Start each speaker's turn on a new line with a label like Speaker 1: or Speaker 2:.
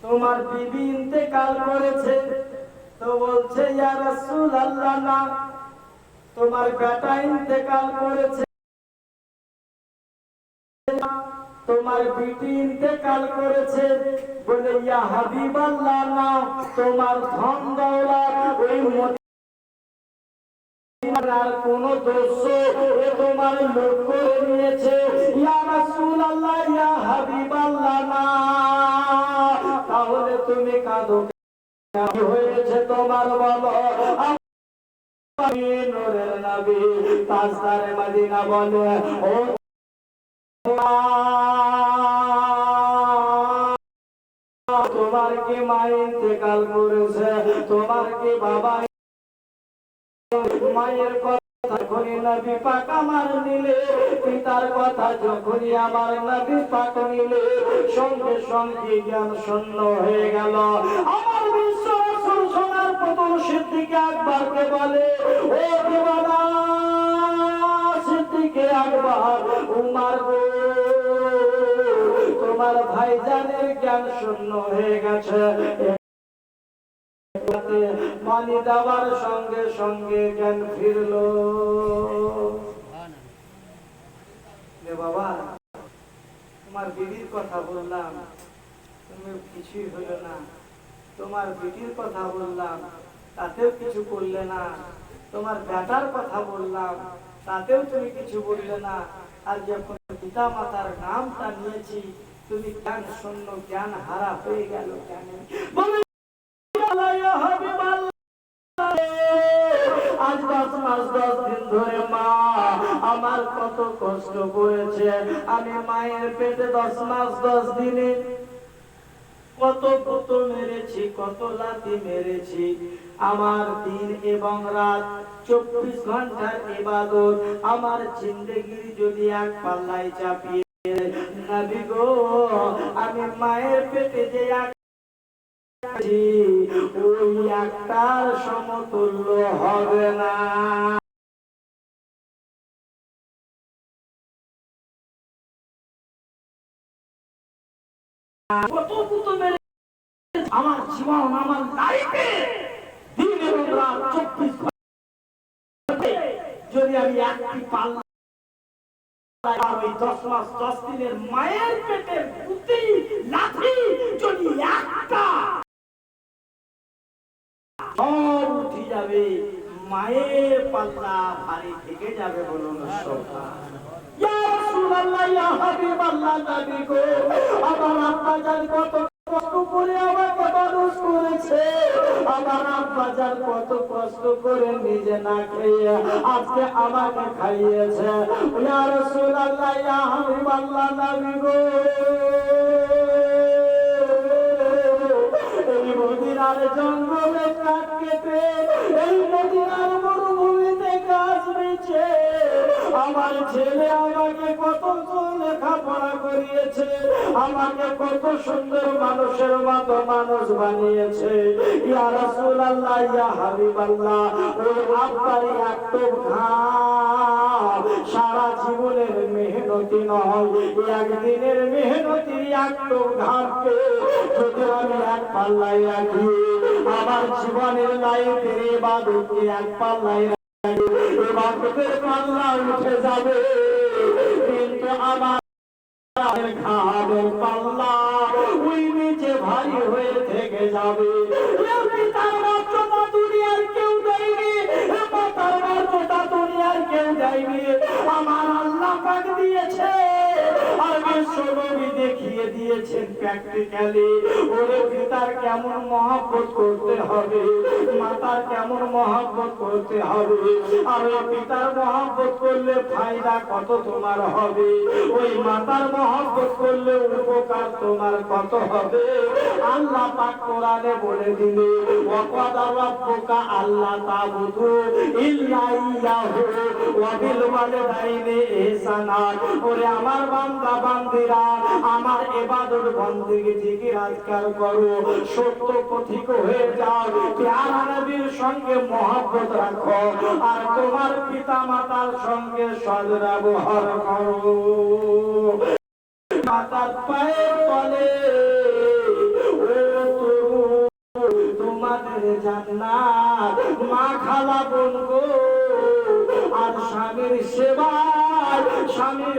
Speaker 1: তোমার বিবি ইন্তেকাল করেছে। তো বলছে ইয়া রাসূলুল্লাহ, না, তোমার বেটা ইন্তেকাল করেছে, তোমার বিটি ইন্তেকাল করেছে। বলে ইয়া হাবিবাল্লাহ, না, তোমার ধন দৌলত ওই মদিনার কোন দোষ তোমার লোক করে নিয়েছে। ইয়া রাসূলুল্লাহ, ইয়া হাবিবাল্লাহ, না। তাহলে তুমি কাঁদো, কি হয়েছে তোমার বলো। নূরের নবী তাজদারে মদিনা বলে, ও তোমার কি মা ইন্তেকাল করেছে, তোমার কি বাবা। মায়ের কথা যখনই নবী পাক আমার নিলে, পিতার কথা যখনই আমার নবী পাক নিলে, সঙ্গে সঙ্গে জ্ঞান শূন্য হয়ে গেল। আমার বিশ্ব রাসূল সোনার পুতুল সিদ্দিক আকবরকে বলে, ও দিওয়ানা সিদ্দিক আকবর, উমর গো, তোমার ভাইজানের জ্ঞান শূন্য হয়ে গেছে। পানি দেওয়ার সঙ্গে সঙ্গে জ্ঞান ফিরল। বাবা, তোমার বিবির কথা বললাম, তুমি কিছুই হলো না। তোমার বিটির কথা বললাম, তাতেও কিছু করলে না। তোমার বেটার কথা বললাম, তাতেও তুমি কিছু বললে না। আর যখন পিতা মাতার নামটা নিয়েছি, তুমি জ্ঞান শূন্য, জ্ঞান হারা হয়ে গেল কেন? আজ 10 মাস 10 দিন ধরে মা আমার কত কষ্ট করেছে। আমি মায়ের পেটে 10 মাস 10 দিনে কত কত মেরেছি, কত লাথি মেরেছি। আমার দিন এবং রাত 24 ঘন্টার ইবাদত, আমার জিন্দেগি যদি এক পাল্লায় চাপিয়ে, নবী গো, আমি মায়ের পেটে যে ওই একটার সমতুল্য হবে না। আমার জীবন, আমার লাইফে দিন এবং রাত 24 ঘন্টা যদি আমি একটি পাল্লা, ওই 10 মাস 10 দিনের মায়ের পেটের প্রতি লাথি যদি একটা সব উঠে যাবে, মায়ের পাল্লা ভারী থেকে যাবে। বলুন ইয়া রাসূলুল্লাহ, ইয়া হাবিবাল্লাহ, নবী গো, আমার আব্বা জান কত কষ্ট করে আমাকে মানুষ করেছে। আমার আব্বা জান কত কষ্ট করে নিজে না খেয়ে আজকে আমাকে খাইয়েছে। ইয়া রাসূলুল্লাহ, ইয়া হাবিবাল্লাহ, নবী গো, এই মদিনার জঙ্গলে কাঠ কেটে, এই মদিনার মরুভূমিতে গাছ বেচে আমার ছেলে আমাকে কত লেখাপড়া করিয়েছে, আমাকে কত সুন্দর মানুষের মতো মানুষ বানিয়েছে। ইয়া রাসূলুল্লাহ, ইয়া হাবিবাল্লাহ, ওই আব্বার একটু ঘাম সারা জীবনের মেহনতি নয়, একদিনের মেহনতি একটু ঘামকে যদি আমি এক পাল্লায় রাখি, আমার জীবনের লাইফের ইবাদতকে এক পাল্লায় রাখি, ইবাদতের পাল্লা উঠে যাবে, কিন্তু আমার ঘামের পাল্লা ওই নিচে ভারী হয়ে থেকে যাবে। পিতার মর্যাদা দুনিয়ার কেউ দেয়নি, মাতার মর্যাদা দুনিয়ার কেউ দেয়নি, আমার আল্লাহ পাক দিয়েছে। আর বিশ্বনবী দেখিয়ে দিয়েছেন প্র্যাকটিক্যালি, ওরে পিতার কেমন মহব্বত করতে হবে, মাতার কেমন মহব্বত করতে হবে। আর ওই পিতার মহব্বত করলে ফায়দা কত তোমার হবে, ওই মাতার মহব্বত করলে উপকার তোমার কত হবে। আল্লাহ পাক কোরআনে বলে দিলে, ওয়াকাদা রাব্বুকা আল্লা তা'বুদু ইল্লা ইয়াহু ওয়া বিল ওয়ালিদাইনি ইহসানা। ওরে আমার বান্দা বান্দিরা, আমার ইবাদত বন্দেগী জিকির আজকার করো, সত্য পথিক হয়ে যাও, প্যারা নবীর সঙ্গে মহব্বত রাখো, আর তোমার পিতা মাতার সঙ্গে সদ্ব্যবহার করো। মাতার পায়ের তলে ও তোমাদের জান্নাত। মা খালা বোন গো, আর স্বামীর সেবায় স্বামীর